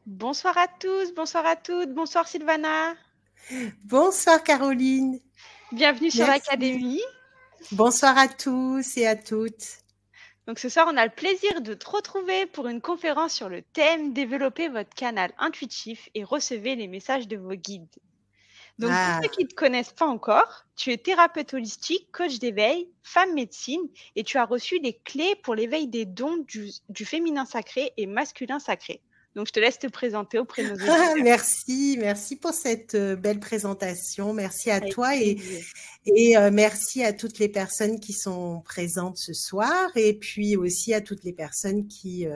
Bonsoir à tous, bonsoir à toutes, bonsoir Sylvana. Bonsoir Caroline, Bienvenue sur merci. l'Académie. Bonsoir à tous et à toutes. Donc ce soir, on a le plaisir de te retrouver pour une conférence sur le thème Développer votre canal intuitif et recevez les messages de vos guides. Donc pour ceux Ah, qui ne te connaissent pas encore, tu es thérapeute holistique, coach d'éveil, femme médecine et tu as reçu les clés pour l'éveil des dons du féminin sacré et masculin sacré. Donc je te laisse te présenter auprès de nos auditeurs. merci pour cette belle présentation. Merci à Avec toi plaisir. et merci à toutes les personnes qui sont présentes ce soir et puis aussi à toutes les personnes qui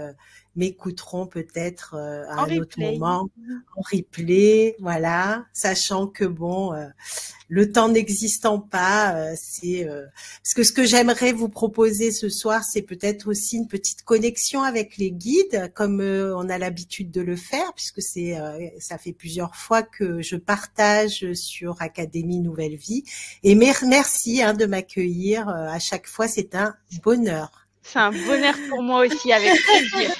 m'écouteront peut-être à En un autre replay. moment en replay, voilà, sachant que bon, le temps n'existant pas, parce que ce que j'aimerais vous proposer ce soir, c'est peut-être aussi une petite connexion avec les guides, comme on a l'habitude de le faire, puisque ça fait plusieurs fois que je partage sur Académie Nouvelle Vie. Et merci de m'accueillir à chaque fois, c'est un bonheur. C'est un bonheur pour moi aussi, avec plaisir.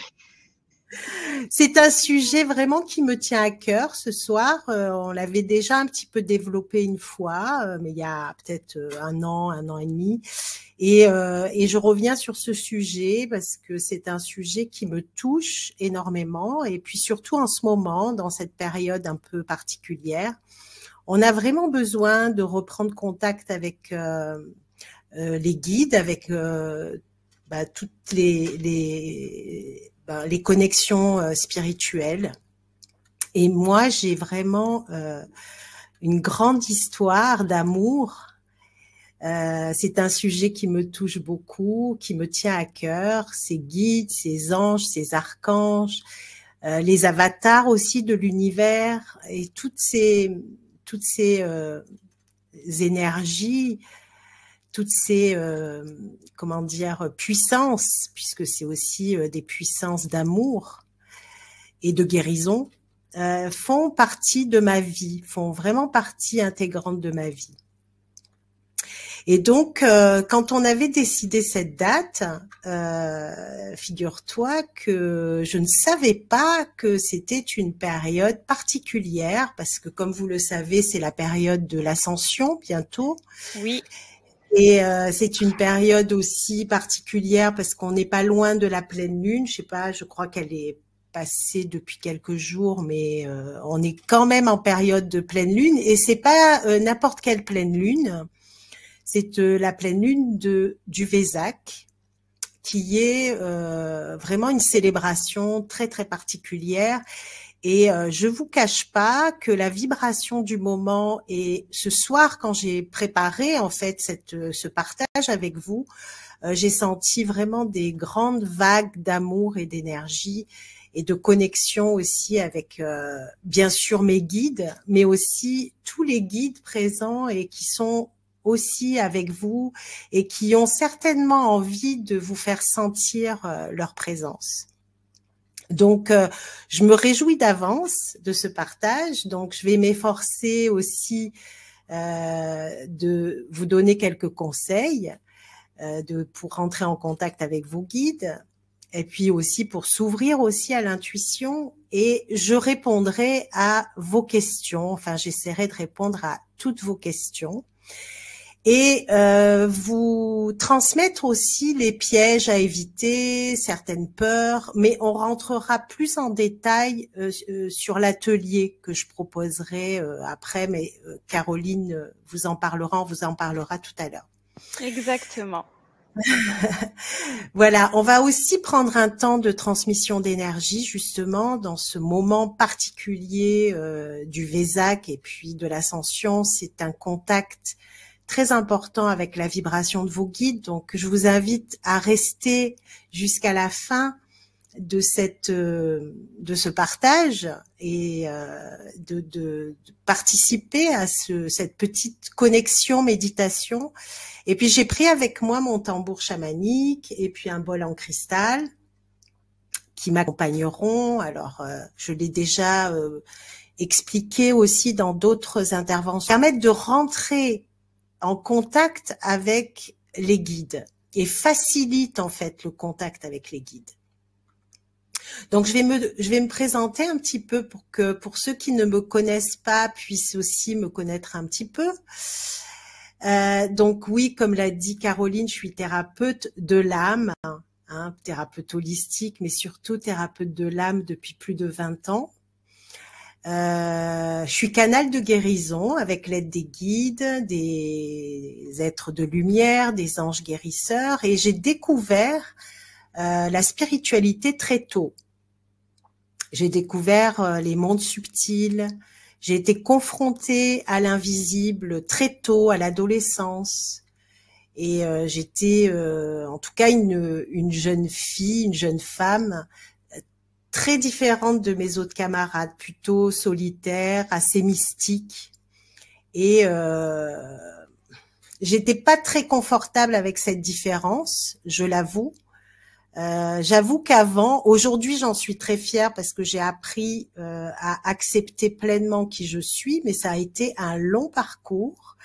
C'est un sujet vraiment qui me tient à cœur ce soir. On l'avait déjà un petit peu développé une fois, mais il y a peut-être un an et demi. Et je reviens sur ce sujet parce que c'est un sujet qui me touche énormément. Et puis surtout en ce moment, dans cette période un peu particulière, on a vraiment besoin de reprendre contact avec les guides, avec toutes les connexions spirituelles. Et moi, j'ai vraiment une grande histoire d'amour. C'est un sujet qui me touche beaucoup, qui me tient à cœur. Ces guides, ces anges, ces archanges, les avatars aussi de l'univers et toutes ces énergies, toutes ces comment dire puissances, puisque c'est aussi des puissances d'amour et de guérison, font partie de ma vie, font vraiment partie intégrante de ma vie. Et donc, quand on avait décidé cette date, figure-toi que je ne savais pas que c'était une période particulière, parce que comme vous le savez, c'est la période de l'ascension bientôt. Oui. Et c'est une période aussi particulière parce qu'on n'est pas loin de la pleine lune. Je sais pas, je crois qu'elle est passée depuis quelques jours, mais on est quand même en période de pleine lune. Et c'est pas n'importe quelle pleine lune. C'est la pleine lune du Vésac, qui est vraiment une célébration très très particulière. Et je vous cache pas que la vibration du moment et ce soir, quand j'ai préparé en fait ce partage avec vous, j'ai senti vraiment des grandes vagues d'amour et d'énergie et de connexion aussi avec bien sûr mes guides, mais aussi tous les guides présents et qui sont aussi avec vous et qui ont certainement envie de vous faire sentir leur présence. Donc, je me réjouis d'avance de ce partage. Donc, je vais m'efforcer aussi de vous donner quelques conseils pour rentrer en contact avec vos guides et puis aussi pour s'ouvrir aussi à l'intuition. Et je répondrai à vos questions. Enfin, j'essaierai de répondre à toutes vos questions et vous transmettre aussi les pièges à éviter, certaines peurs, mais on rentrera plus en détail sur l'atelier que je proposerai après, mais Caroline on vous en parlera tout à l'heure. Exactement. Voilà, on va aussi prendre un temps de transmission d'énergie justement dans ce moment particulier du Vésac et puis de l'ascension. C'est un contact très important avec la vibration de vos guides. Donc, je vous invite à rester jusqu'à la fin de ce partage et de participer à cette petite connexion méditation. Et puis, j'ai pris avec moi mon tambour chamanique et puis un bol en cristal qui m'accompagneront. Alors, je l'ai déjà expliqué aussi dans d'autres interventions. Permettre de rentrer en contact avec les guides et facilite en fait le contact avec les guides. Donc je vais me présenter un petit peu pour ceux qui ne me connaissent pas puissent aussi me connaître un petit peu. Donc oui, comme l'a dit Caroline, je suis thérapeute de l'âme, hein, thérapeute holistique, mais surtout thérapeute de l'âme depuis plus de 20 ans. Je suis canal de guérison avec l'aide des guides, des êtres de lumière, des anges guérisseurs, et j'ai découvert la spiritualité très tôt. J'ai découvert les mondes subtils, j'ai été confrontée à l'invisible très tôt, à l'adolescence, et j'étais en tout cas une jeune fille, une jeune femme très différente de mes autres camarades, plutôt solitaire, assez mystique, et j'étais pas très confortable avec cette différence, je l'avoue. J'avoue qu'avant, aujourd'hui j'en suis très fière parce que j'ai appris à accepter pleinement qui je suis, mais ça a été un long parcours.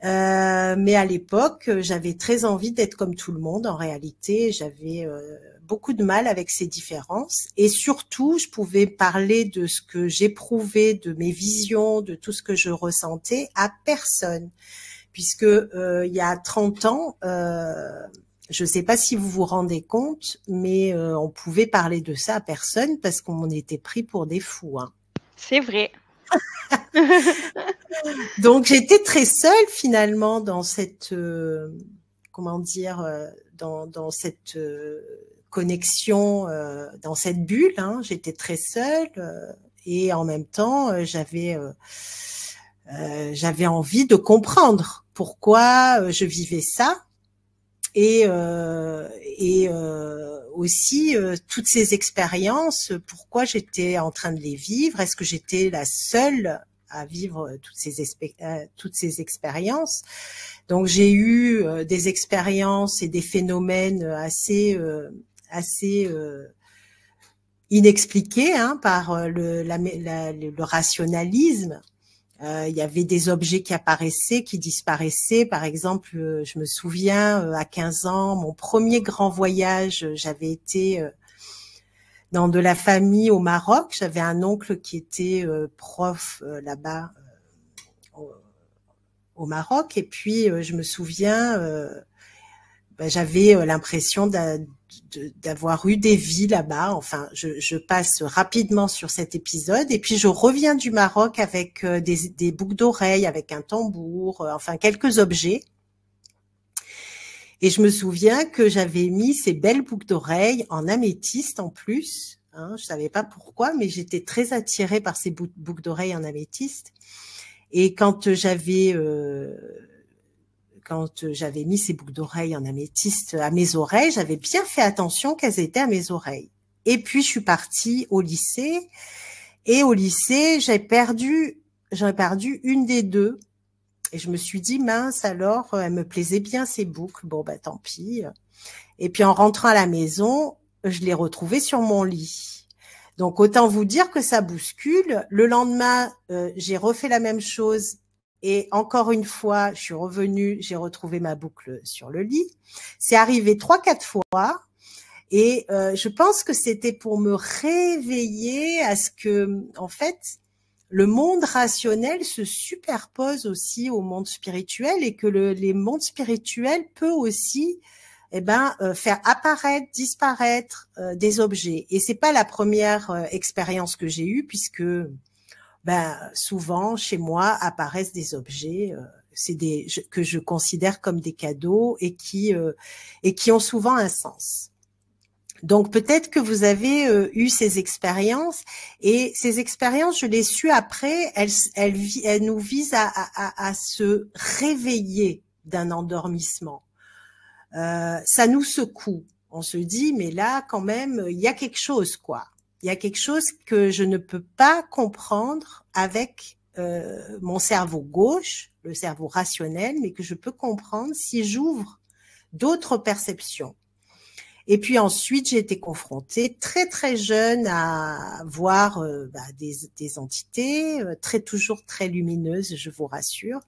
Mais à l'époque, j'avais très envie d'être comme tout le monde. En réalité, j'avais beaucoup de mal avec ces différences. Et surtout, je pouvais parler de ce que j'éprouvais, de mes visions, de tout ce que je ressentais à personne. Puisque il y a 30 ans, je ne sais pas si vous vous rendez compte, mais on pouvait parler de ça à personne parce qu'on était pris pour des fous. Hein. C'est vrai. Donc j'étais très seule finalement dans cette comment dire dans cette connexion, dans cette bulle. Hein. J'étais très seule et en même temps j'avais envie de comprendre pourquoi je vivais ça. Et aussi toutes ces expériences, pourquoi j'étais en train de les vivre? Est-ce que j'étais la seule à vivre toutes ces expériences? Donc j'ai eu des expériences et des phénomènes assez inexpliqués hein, par le rationalisme. Il y avait des objets qui apparaissaient, qui disparaissaient. Par exemple, je me souviens, à 15 ans, mon premier grand voyage, j'avais été dans de la famille au Maroc. J'avais un oncle qui était prof là-bas au Maroc. Et puis, je me souviens, j'avais l'impression d'avoir eu des vies là-bas. Enfin, je passe rapidement sur cet épisode et puis je reviens du Maroc avec des boucles d'oreilles, avec un tambour, enfin quelques objets. Et je me souviens que j'avais mis ces belles boucles d'oreilles en améthyste en plus. Hein, je savais pas pourquoi, mais j'étais très attirée par ces boucles d'oreilles en améthyste. Et quand j'avais mis ces boucles d'oreilles en améthyste à mes oreilles, j'avais bien fait attention qu'elles étaient à mes oreilles. Et puis, je suis partie au lycée. Et au lycée, j'en ai perdu une des deux. Et je me suis dit, mince, alors, elle me plaisait bien ces boucles. Bon, bah, tant pis. Et puis, en rentrant à la maison, je l'ai retrouvée sur mon lit. Donc, autant vous dire que ça bouscule. Le lendemain, j'ai refait la même chose. Et encore une fois, je suis revenue, j'ai retrouvé ma boucle sur le lit. C'est arrivé 3-4 fois. Et je pense que c'était pour me réveiller à ce que, en fait, le monde rationnel se superpose aussi au monde spirituel et que les mondes spirituels peut aussi faire apparaître, disparaître des objets. Et c'est pas la première expérience que j'ai eue puisque souvent chez moi apparaissent des objets que je considère comme des cadeaux et qui ont souvent un sens. Donc peut-être que vous avez eu ces expériences et ces expériences, je les suis après, elles nous visent à se réveiller d'un endormissement. Ça nous secoue. On se dit mais là quand même il y a quelque chose quoi. Il y a quelque chose que je ne peux pas comprendre avec mon cerveau gauche, le cerveau rationnel, mais que je peux comprendre si j'ouvre d'autres perceptions. Et puis ensuite, j'ai été confrontée très très jeune à voir des entités, toujours très lumineuses, je vous rassure.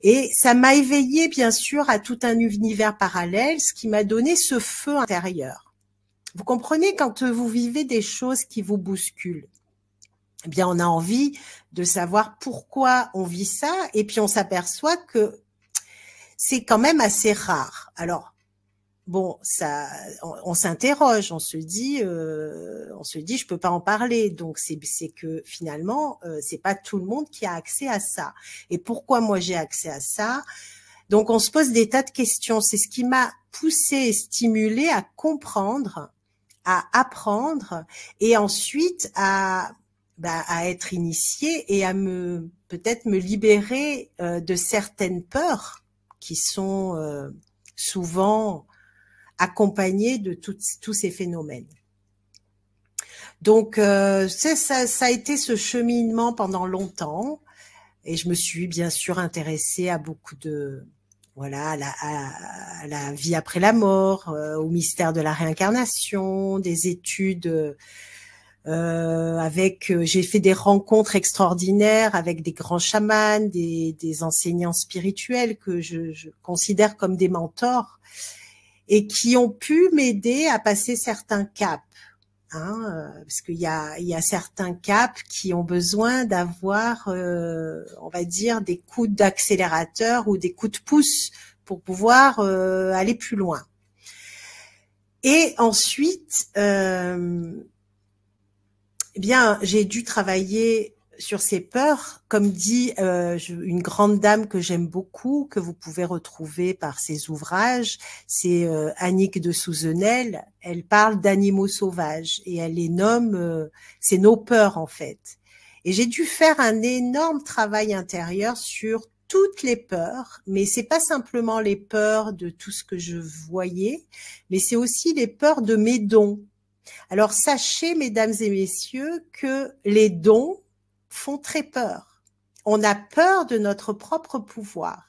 Et ça m'a éveillée bien sûr à tout un univers parallèle, ce qui m'a donné ce feu intérieur. Vous comprenez, quand vous vivez des choses qui vous bousculent, eh bien, on a envie de savoir pourquoi on vit ça, et puis on s'aperçoit que c'est quand même assez rare. Alors, bon, ça, on s'interroge, on se dit, je peux pas en parler. Donc c'est que finalement, c'est pas tout le monde qui a accès à ça. Et pourquoi moi j'ai accès à ça? Donc on se pose des tas de questions. C'est ce qui m'a poussé et stimulé à comprendre, à apprendre, et ensuite à être initié et à peut-être me libérer de certaines peurs qui sont souvent accompagnées de tous ces phénomènes. Donc ça a été ce cheminement pendant longtemps, et je me suis bien sûr intéressée à beaucoup de à la vie après la mort, au mystère de la réincarnation, des études j'ai fait des rencontres extraordinaires avec des grands chamans, des enseignants spirituels que je considère comme des mentors et qui ont pu m'aider à passer certains caps. Parce qu'il y a certains caps qui ont besoin d'avoir, on va dire, des coups d'accélérateur ou des coups de pouce pour pouvoir aller plus loin. Et ensuite, j'ai dû travailler sur ces peurs, comme dit une grande dame que j'aime beaucoup, que vous pouvez retrouver par ses ouvrages, c'est Annick de Souzenel. Elle parle d'animaux sauvages et elle les nomme, c'est nos peurs en fait. Et j'ai dû faire un énorme travail intérieur sur toutes les peurs, mais c'est pas simplement les peurs de tout ce que je voyais, mais c'est aussi les peurs de mes dons. Alors sachez, mesdames et messieurs, que les dons font très peur. On a peur de notre propre pouvoir.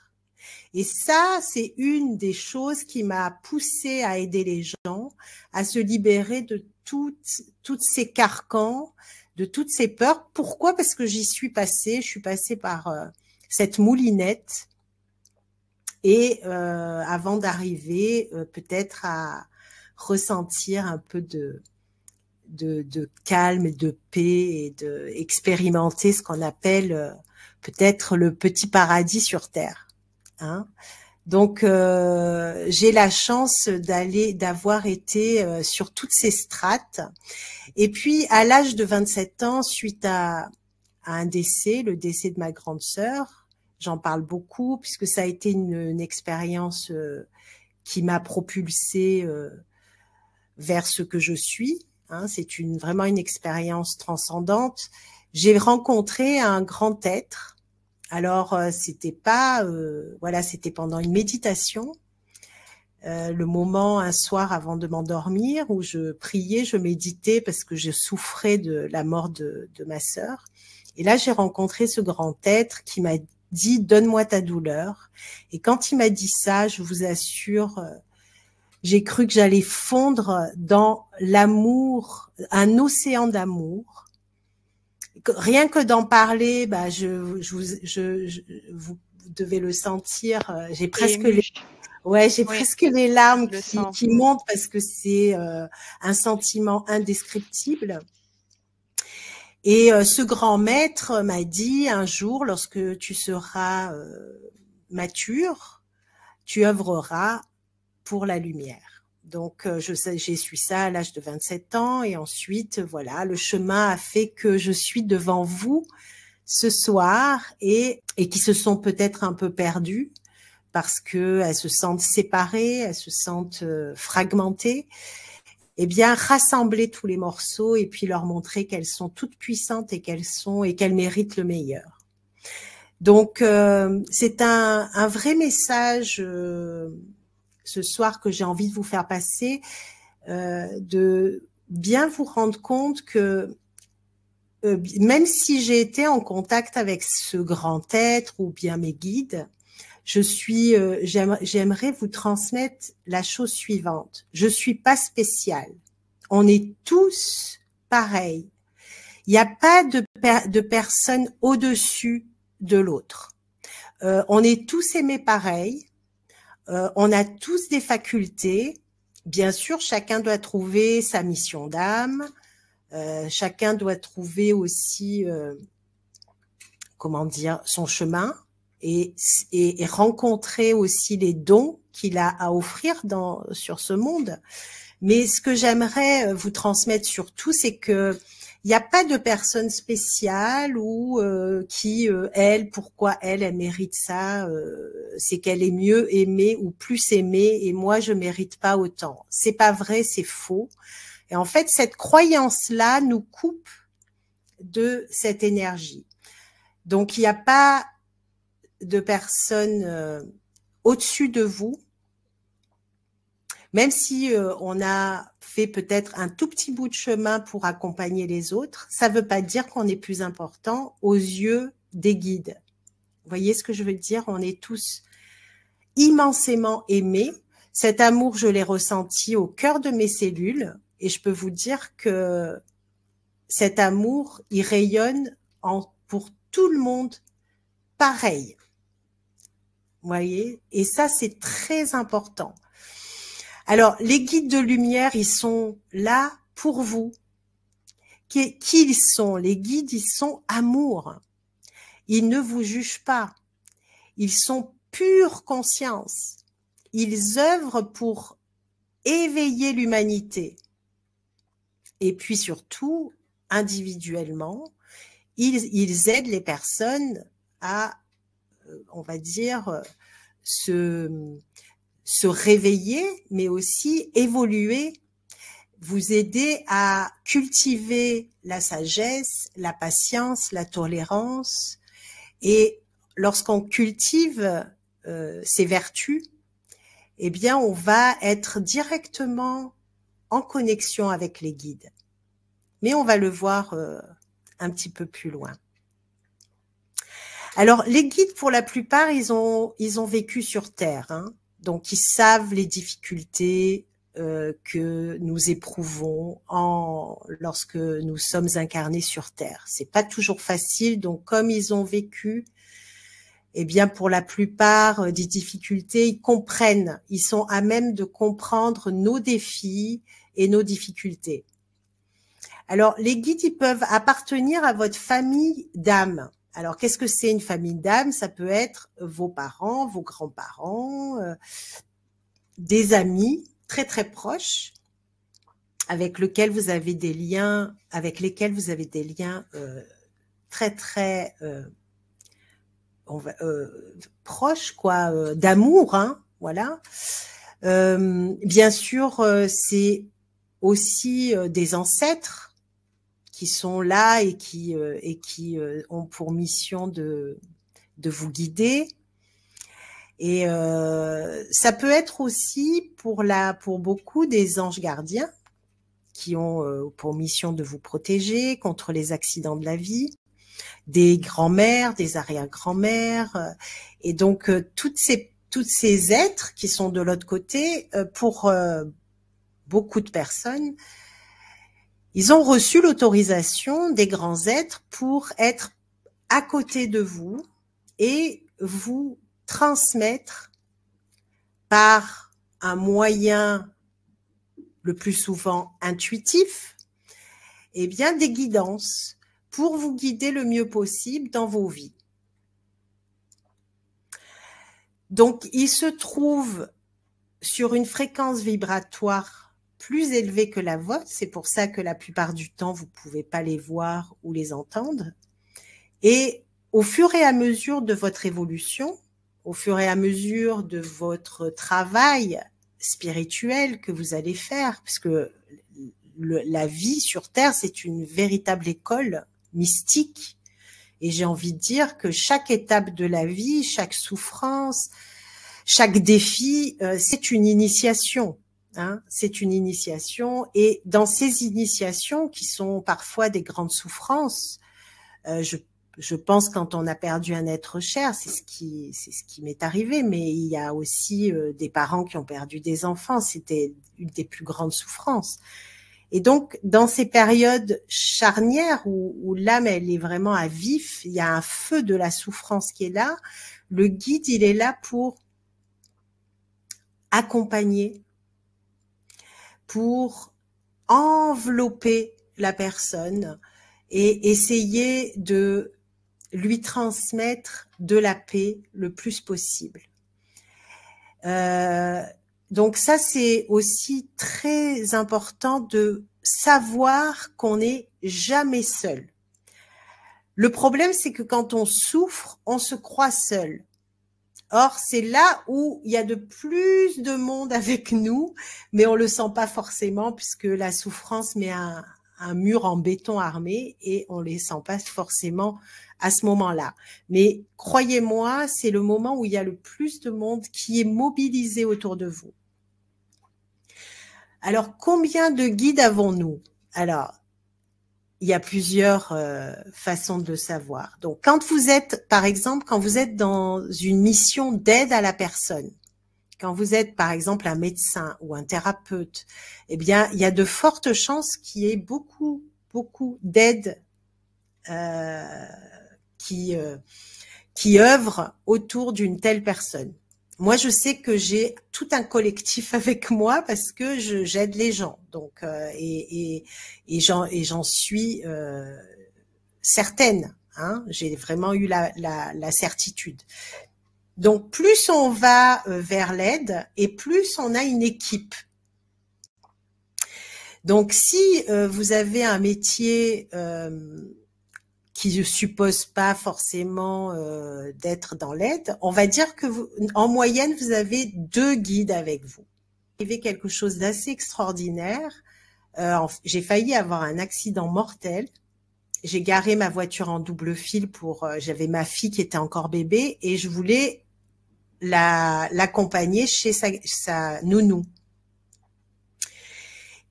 Et ça, c'est une des choses qui m'a poussée à aider les gens à se libérer de toutes ces carcans, de toutes ces peurs. Pourquoi? Parce que j'y suis passée. Je suis passée par cette moulinette. Et avant d'arriver peut-être à ressentir un peu de calme et de paix et de expérimenter ce qu'on appelle peut-être le petit paradis sur terre. Donc j'ai la chance d'avoir été sur toutes ces strates. Et puis à l'âge de 27 ans, suite à un décès, le décès de ma grande sœur, j'en parle beaucoup puisque ça a été une expérience qui m'a propulsée vers ce que je suis. C'est vraiment une expérience transcendante. J'ai rencontré un grand être. Alors c'était pas, c'était pendant une méditation, le moment un soir avant de m'endormir où je priais, je méditais parce que je souffrais de la mort de ma sœur. Et là j'ai rencontré ce grand être qui m'a dit donne-moi ta douleur. Et quand il m'a dit ça, je vous assure. J'ai cru que j'allais fondre dans l'amour, un océan d'amour. Rien que d'en parler, vous devez le sentir. J'ai presque presque les larmes qui montent parce que c'est un sentiment indescriptible. Et ce grand maître m'a dit un jour, lorsque tu seras mature, tu œuvreras pour la lumière. Donc, j'ai su ça à l'âge de 27 ans et ensuite, voilà, le chemin a fait que je suis devant vous ce soir et qui se sont peut-être un peu perdues parce que elles se sentent séparées, elles se sentent fragmentées. Eh bien, rassembler tous les morceaux et puis leur montrer qu'elles sont toutes puissantes et qu'elles méritent le meilleur. Donc, c'est un vrai message ce soir que j'ai envie de vous faire passer, de bien vous rendre compte que même si j'ai été en contact avec ce grand être ou bien mes guides, j'aimerais vous transmettre la chose suivante. Je suis pas spéciale. On est tous pareils. Il n'y a pas de personne au-dessus de l'autre. On est tous aimés pareil. On a tous des facultés, bien sûr, chacun doit trouver sa mission d'âme, chacun doit trouver aussi, comment dire, son chemin et rencontrer aussi les dons qu'il a à offrir sur ce monde. Mais ce que j'aimerais vous transmettre surtout, c'est que il n'y a pas de personne spéciale ou elle, pourquoi elle mérite ça, c'est qu'elle est mieux aimée ou plus aimée et moi je mérite pas autant. C'est pas vrai, c'est faux. Et en fait, cette croyance-là nous coupe de cette énergie. Donc il n'y a pas de personne au-dessus de vous. Même si on a fait peut-être un tout petit bout de chemin pour accompagner les autres, ça ne veut pas dire qu'on est plus important aux yeux des guides. Vous voyez ce que je veux dire? On est tous immensément aimés. Cet amour, je l'ai ressenti au cœur de mes cellules et je peux vous dire que cet amour, il rayonne pour tout le monde pareil. Vous voyez? Et ça, c'est très important. Alors, les guides de lumière, ils sont là pour vous. Qui ils sont? Les guides, ils sont amour. Ils ne vous jugent pas. Ils sont pure conscience. Ils œuvrent pour éveiller l'humanité. Et puis surtout, individuellement, ils aident les personnes à, on va dire, se réveiller, mais aussi évoluer, vous aider à cultiver la sagesse, la patience, la tolérance. Et lorsqu'on cultive ces vertus, eh bien, on va être directement en connexion avec les guides. Mais on va le voir un petit peu plus loin. Alors, les guides, pour la plupart, ils ont vécu sur Terre, hein. Donc, ils savent les difficultés que nous éprouvons lorsque nous sommes incarnés sur Terre. C'est pas toujours facile. Donc, comme ils ont vécu, eh bien, pour la plupart des difficultés, ils comprennent. Ils sont à même de comprendre nos défis et nos difficultés. Alors, les guides, ils peuvent appartenir à votre famille d'âme. Alors, qu'est-ce que c'est une famille d'âme? Ça peut être vos parents, vos grands-parents, des amis très très proches avec lesquels vous avez des liens, très très proches, quoi, d'amour, hein, voilà. Bien sûr, c'est aussi des ancêtres qui sont là et qui ont pour mission de vous guider. Et ça peut être aussi pour beaucoup des anges gardiens qui ont pour mission de vous protéger contre les accidents de la vie, des grands-mères, des arrière-grands-mères, et donc toutes ces êtres qui sont de l'autre côté, pour beaucoup de personnes, ils ont reçu l'autorisation des grands êtres pour être à côté de vous et vous transmettre par un moyen le plus souvent intuitif, eh bien des guidances pour vous guider le mieux possible dans vos vies. Donc, il se trouve sur une fréquence vibratoire plus élevée que la vôtre. C'est pour ça que la plupart du temps, vous ne pouvez pas les voir ou les entendre. Et au fur et à mesure de votre évolution, au fur et à mesure de votre travail spirituel que vous allez faire, puisque la vie sur Terre, c'est une véritable école mystique. Et j'ai envie de dire que chaque étape de la vie, chaque souffrance, chaque défi, c'est une initiation. Hein, c'est une initiation. Et dans ces initiations, qui sont parfois des grandes souffrances, je pense quand on a perdu un être cher, c'est ce qui m'est arrivé, mais il y a aussi des parents qui ont perdu des enfants, c'était une des plus grandes souffrances. Et donc, dans ces périodes charnières où l'âme, elle est vraiment à vif, il y a un feu de la souffrance qui est là, le guide, il est là pour accompagner, pour envelopper la personne et essayer de lui transmettre de la paix le plus possible. Donc ça, c'est aussi très important de savoir qu'on n'est jamais seul. Le problème, c'est que quand on souffre, on se croit seul. Or, c'est là où il y a de plus de monde avec nous, mais on le sent pas forcément puisque la souffrance met un mur en béton armé et on les sent pas forcément à ce moment-là. Mais croyez-moi, c'est le moment où il y a le plus de monde qui est mobilisé autour de vous. Alors, combien de guides avons-nous? Alors, il y a plusieurs façons de le savoir. Donc, quand vous êtes, par exemple, quand vous êtes dans une mission d'aide à la personne, quand vous êtes, par exemple, un médecin ou un thérapeute, eh bien, il y a de fortes chances qu'il y ait beaucoup d'aide qui œuvrent autour d'une telle personne. Moi, je sais que j'ai tout un collectif avec moi parce que j'aide les gens. Donc, et j'en suis certaine. Hein, j'ai vraiment eu la certitude. Donc, plus on va vers l'aide et plus on a une équipe. Donc, si vous avez un métier qui ne suppose pas forcément d'être dans l'aide, on va dire que en moyenne, vous avez 2 guides avec vous. Il y avait quelque chose d'assez extraordinaire. J'ai failli avoir un accident mortel. J'ai garé ma voiture en double fil j'avais ma fille qui était encore bébé et je voulais l'accompagner chez sa nounou.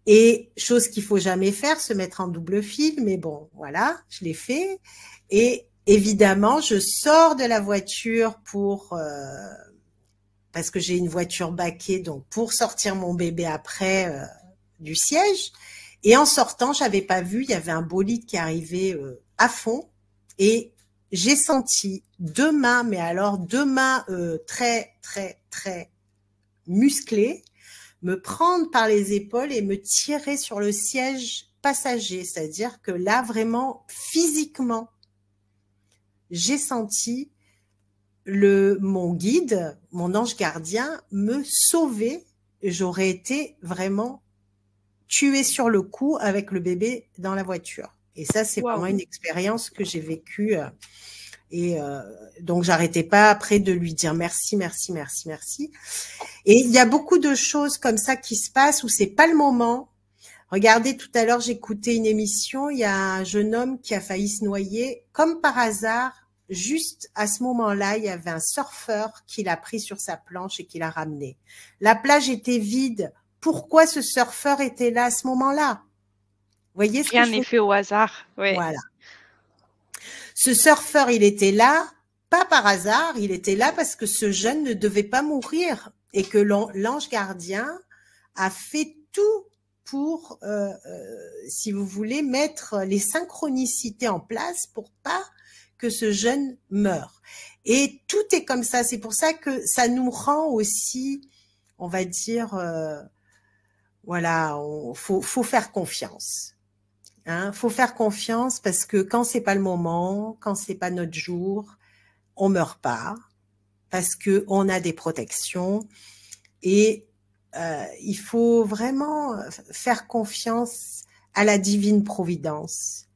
Et chose qu'il faut jamais faire, se mettre en double fil, mais bon, voilà, je l'ai fait. Et évidemment, je sors de la voiture parce que j'ai une voiture baquée, donc pour sortir mon bébé après du siège. Et en sortant, j'avais pas vu, il y avait un bolide qui arrivait à fond, et j'ai senti 2 mains, mais alors 2 mains très très très musclées, me prendre par les épaules et me tirer sur le siège passager. C'est-à-dire que là, vraiment, physiquement, j'ai senti mon guide, mon ange gardien, me sauver. J'aurais été vraiment tuée sur le coup avec le bébé dans la voiture. Et ça, c'est vraiment une expérience que j'ai vécue. Donc, j'arrêtais pas après de lui dire merci, merci, merci, merci. Et il y a beaucoup de choses comme ça qui se passent où c'est pas le moment. Regardez, tout à l'heure, j'écoutais une émission, il y a un jeune homme qui a failli se noyer. Comme par hasard, juste à ce moment-là, il y avait un surfeur qui l'a pris sur sa planche et qui l'a ramené. La plage était vide. Pourquoi ce surfeur était là à ce moment-là? Vous voyez ce que je veux dire? Rien n'est fait au hasard. Ouais. Voilà. Ce surfeur, il était là, pas par hasard, il était là parce que ce jeune ne devait pas mourir et que l'ange gardien a fait tout pour, si vous voulez, mettre les synchronicités en place pour pas que ce jeune meure. Et tout est comme ça. C'est pour ça que ça nous rend aussi, on va dire, voilà, faut faire confiance. Hein, faut faire confiance parce que quand c'est pas le moment, quand c'est pas notre jour, on meurt pas parce que on a des protections et il faut vraiment faire confiance à la divine providence.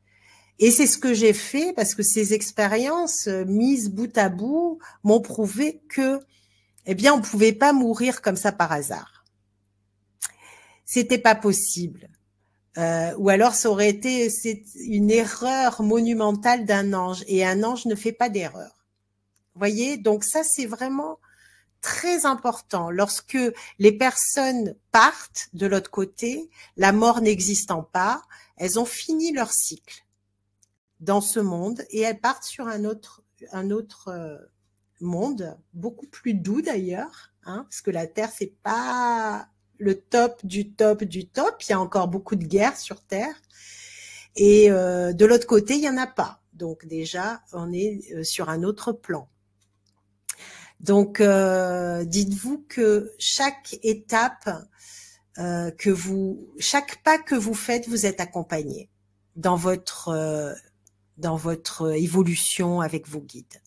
Et c'est ce que j'ai fait parce que ces expériences mises bout à bout m'ont prouvé que, eh bien, on pouvait pas mourir comme ça par hasard. C'était pas possible. Ou alors ça aurait été une erreur monumentale d'un ange et un ange ne fait pas d'erreur. Vous voyez, donc ça c'est vraiment très important. Lorsque les personnes partent de l'autre côté, la mort n'existant pas, elles ont fini leur cycle dans ce monde et elles partent sur un autre monde, beaucoup plus doux d'ailleurs, hein, parce que la Terre c'est pas le top du top du top. Il y a encore beaucoup de guerres sur Terre. Et de l'autre côté, il n'y en a pas. Donc déjà, on est sur un autre plan. Donc, dites-vous que chaque étape chaque pas que vous faites, vous êtes accompagné dans votre évolution avec vos guides.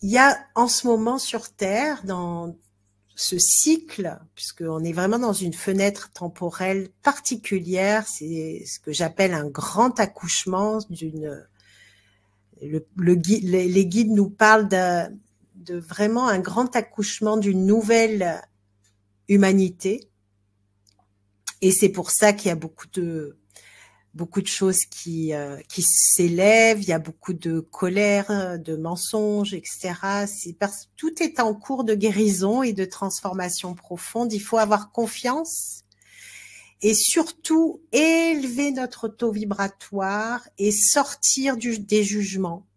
Il y a en ce moment sur Terre, dans ce cycle, puisqu'on est vraiment dans une fenêtre temporelle particulière, c'est ce que j'appelle un grand accouchement les guides nous parlent de vraiment un grand accouchement d'une nouvelle humanité. Et c'est pour ça qu'il y a beaucoup de choses qui s'élèvent, il y a beaucoup de colère, de mensonges, etc. Tout est en cours de guérison et de transformation profonde. Il faut avoir confiance et surtout élever notre taux vibratoire et sortir des jugements,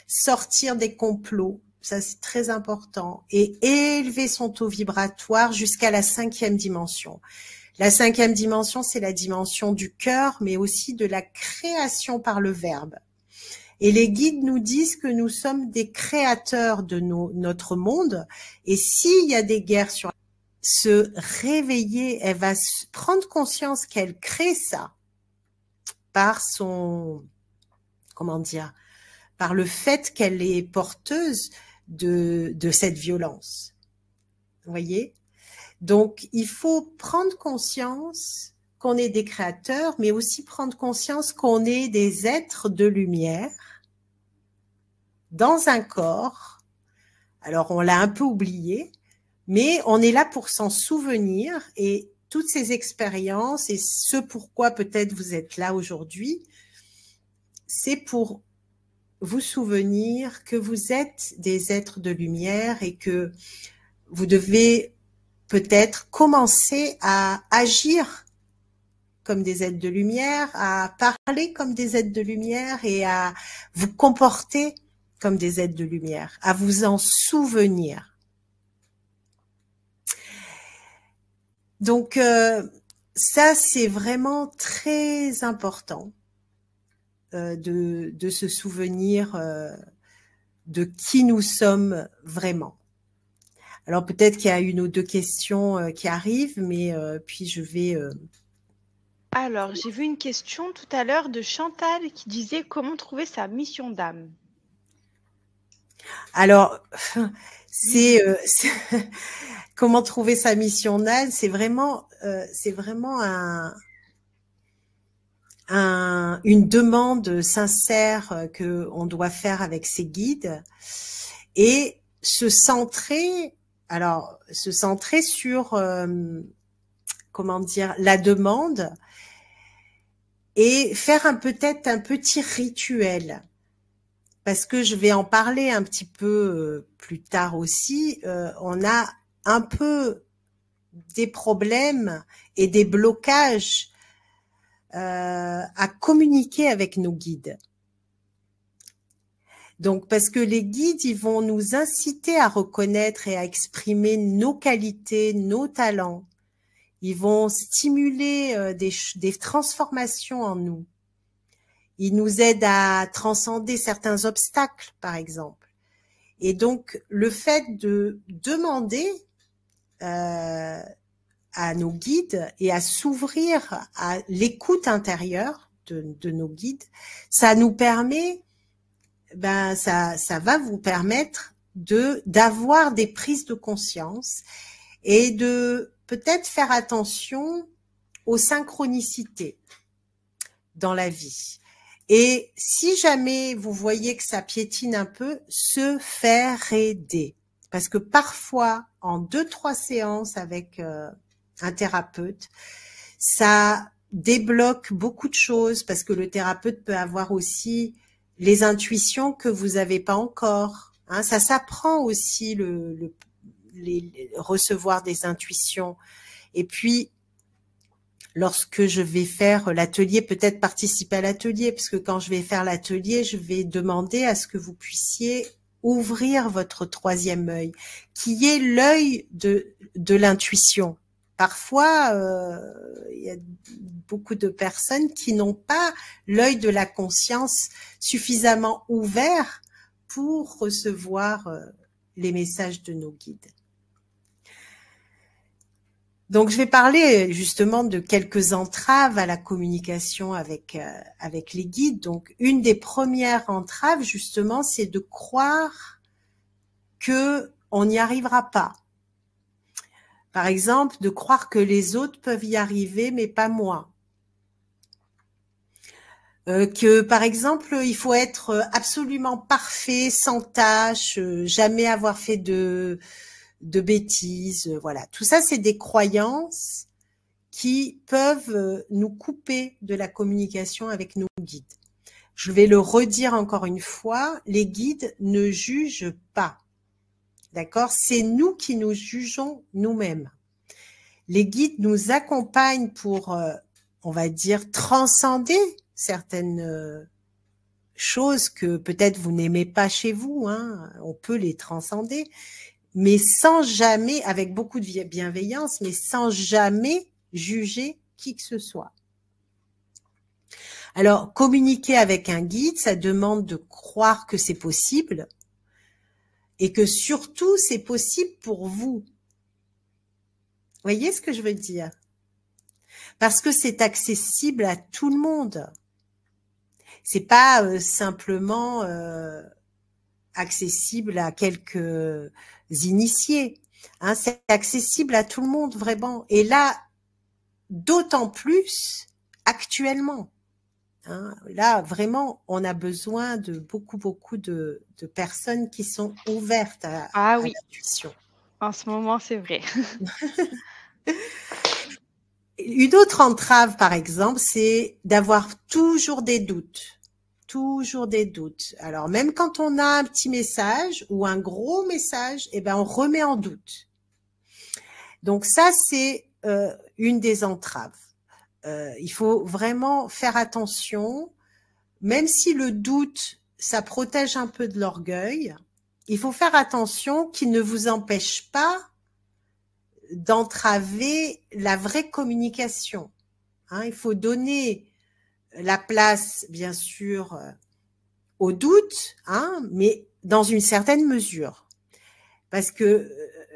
sortir des complots. Ça, c'est très important. Et élever son taux vibratoire jusqu'à la 5e dimension. La 5e dimension, c'est la dimension du cœur, mais aussi de la création par le verbe. Et les guides nous disent que nous sommes des créateurs de notre monde. Et s'il y a des guerres se réveiller, elle va prendre conscience qu'elle crée ça par par le fait qu'elle est porteuse de cette violence. Vous voyez ? Donc, il faut prendre conscience qu'on est des créateurs, mais aussi prendre conscience qu'on est des êtres de lumière dans un corps. Alors, on l'a un peu oublié, mais on est là pour s'en souvenir et toutes ces expériences et ce pourquoi peut-être vous êtes là aujourd'hui, c'est pour vous souvenir que vous êtes des êtres de lumière et que vous devez peut-être commencer à agir comme des êtres de lumière, à parler comme des êtres de lumière et à vous comporter comme des êtres de lumière, à vous en souvenir. Donc, ça, c'est vraiment très important de se souvenir de qui nous sommes vraiment. Alors, peut-être qu'il y a une ou deux questions qui arrivent, mais puis je vais... Alors, j'ai vu une question tout à l'heure de Chantal qui disait comment trouver sa mission d'âme. Alors, c'est comment trouver sa mission d'âme, c'est vraiment une demande sincère que on doit faire avec ses guides et se centrer sur la demande et faire peut-être un petit rituel. Parce que je vais en parler un petit peu plus tard aussi, on a un peu des problèmes et des blocages à communiquer avec nos guides. Donc, parce que les guides, ils vont nous inciter à reconnaître et à exprimer nos qualités, nos talents. Ils vont stimuler des transformations en nous. Ils nous aident à transcender certains obstacles, par exemple. Et donc, le fait de demander à nos guides et à s'ouvrir à l'écoute intérieure de nos guides, ça nous permet, ça va vous permettre d'avoir des prises de conscience et de peut-être faire attention aux synchronicités dans la vie. Et si jamais vous voyez que ça piétine un peu, se faire aider. Parce que parfois, en 2-3 séances avec un thérapeute, ça débloque beaucoup de choses parce que le thérapeute peut avoir aussi les intuitions que vous n'avez pas encore. Hein, ça s'apprend aussi recevoir des intuitions. Et puis, lorsque je vais faire l'atelier, peut-être participer à l'atelier, parce que quand je vais faire l'atelier, je vais demander à ce que vous puissiez ouvrir votre 3e œil, qui est l'œil de l'intuition. Parfois, il y a beaucoup de personnes qui n'ont pas l'œil de la conscience suffisamment ouvert pour recevoir les messages de nos guides. Donc, je vais parler justement de quelques entraves à la communication avec les guides. Donc, une des premières entraves, justement, c'est de croire que on n'y arrivera pas. Par exemple, de croire que les autres peuvent y arriver, mais pas moi. Que, par exemple, il faut être absolument parfait, sans tâche, jamais avoir fait de bêtises, voilà. Tout ça, c'est des croyances qui peuvent nous couper de la communication avec nos guides. Je vais le redire encore une fois, les guides ne jugent pas. D'accord? C'est nous qui nous jugeons nous-mêmes. Les guides nous accompagnent pour, on va dire, transcender certaines choses que peut-être vous n'aimez pas chez vous, hein. On peut les transcender, mais sans jamais, avec beaucoup de bienveillance, mais sans jamais juger qui que ce soit. Alors, communiquer avec un guide, ça demande de croire que c'est possible et que surtout, c'est possible pour vous. Vous voyez ce que je veux dire? Parce que c'est accessible à tout le monde. C'est pas simplement accessible à quelques initiés. Hein, c'est accessible à tout le monde, vraiment. Et là, d'autant plus actuellement. Hein, là, vraiment, on a besoin de beaucoup de personnes qui sont ouvertes à oui, l'intuition. en ce moment, c'est vrai. Une autre entrave, par exemple, c'est d'avoir toujours des doutes. Toujours des doutes. Alors, même quand on a un petit message ou un gros message, eh ben, on remet en doute. Donc ça, c'est une des entraves. Il faut vraiment faire attention, même si le doute, ça protège un peu de l'orgueil, il faut faire attention qu'il ne vous empêche pas d'entraver la vraie communication. Hein, il faut donner la place, bien sûr, au doute, hein, mais dans une certaine mesure. Parce que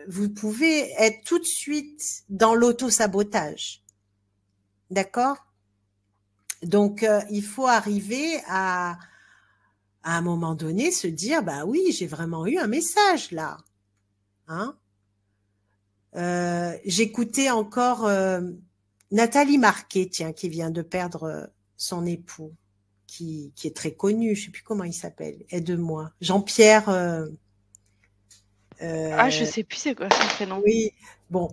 vous pouvez être tout de suite dans l'auto-sabotage. D'accord? Donc, il faut arriver à un moment donné, se dire, bah oui, j'ai vraiment eu un message là. Hein? J'écoutais encore Nathalie Marquet, tiens, qui vient de perdre son époux, qui est très connu, je sais plus comment il s'appelle, aide-moi. Jean-Pierre... Je sais plus c'est quoi son prénom. Oui, bon,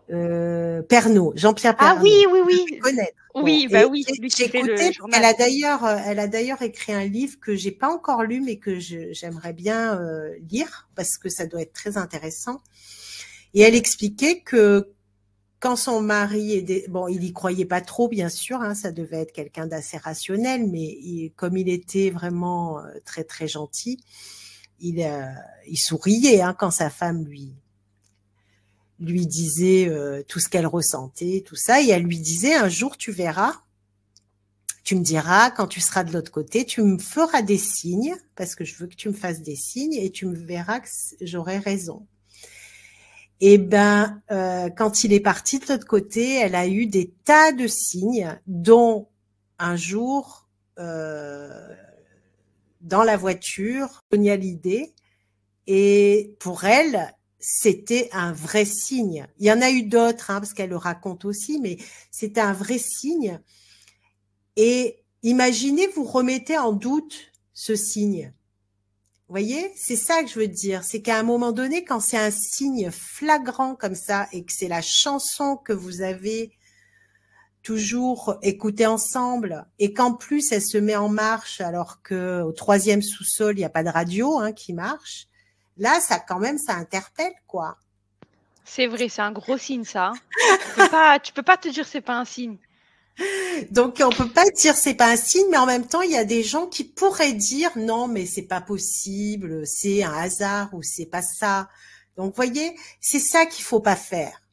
Pernaut, Jean-Pierre Pernaut. Oui. Connaître. Oui, bon, oui, lui qui j'ai fait le écouté, journal. elle a d'ailleurs écrit un livre que j'ai pas encore lu, mais que j'aimerais bien lire parce que ça doit être très intéressant. Et elle expliquait que quand son mari bon, il y croyait pas trop, bien sûr, hein, ça devait être quelqu'un d'assez rationnel, mais comme il était vraiment très très gentil, il souriait hein, quand sa femme lui disait tout ce qu'elle ressentait, tout ça, et elle lui disait un jour tu verras, tu me diras quand tu seras de l'autre côté, tu me feras des signes parce que je veux que tu me fasses des signes et tu me verras que j'aurai raison. Et ben quand il est parti de l'autre côté, elle a eu des tas de signes, dont un jour dans la voiture, Sonia Hallyday, et pour elle, c'était un vrai signe. Il y en a eu d'autres, hein, parce qu'elle le raconte aussi, mais c'était un vrai signe. Et imaginez, vous remettez en doute ce signe. Vous voyez, c'est ça que je veux dire. C'est qu'à un moment donné, quand c'est un signe flagrant comme ça et que c'est la chanson que vous avez toujours écoutée ensemble et qu'en plus elle se met en marche alors que au 3e sous-sol, il n'y a pas de radio hein, qui marche, là, ça quand même, ça interpelle, quoi. C'est vrai, c'est un gros signe, ça. Tu peux pas te dire c'est pas un signe. Donc, on peut pas dire c'est pas un signe, mais en même temps, il y a des gens qui pourraient dire non, mais c'est pas possible, c'est un hasard ou c'est pas ça. Donc, vous voyez, c'est ça qu'il faut pas faire.